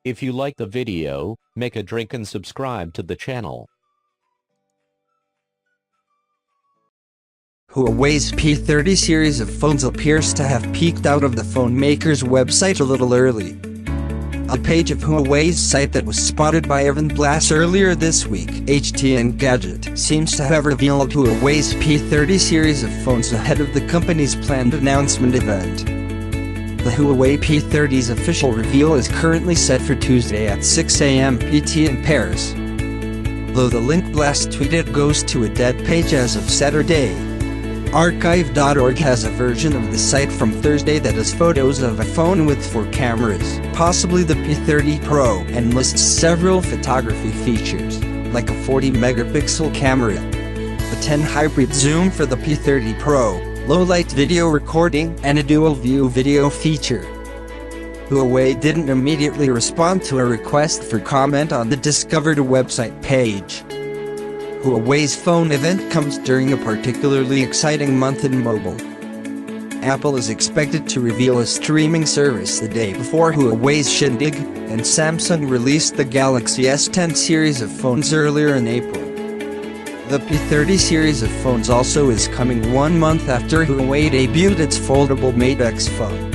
If you like the video, make a drink and subscribe to the channel. Huawei's P30 series of phones appears to have peeked out of the phone maker's website a little early. A page of Huawei's site that was spotted by Evan Blass earlier this week, Engadget, seems to have revealed Huawei's P30 series of phones ahead of the company's planned announcement event. The Huawei P30's official reveal is currently set for Tuesday at 6 a.m. PT in Paris. Though the link Blass tweeted goes to a dead page as of Saturday, Archive.org has a version of the site from Thursday that has photos of a phone with 4 cameras, possibly the P30 Pro, and lists several photography features, like a 40-megapixel camera, a 10 hybrid zoom for the P30 Pro, low-light video recording, and a dual-view video feature. Huawei didn't immediately respond to a request for comment on the Discovered website page. Huawei's phone event comes during a particularly exciting month in mobile. Apple is expected to reveal a streaming service the day before Huawei's Shindig, and Samsung released the Galaxy S10 series of phones earlier in April. The P30 series of phones also is coming 1 month after Huawei debuted its foldable Mate X phone.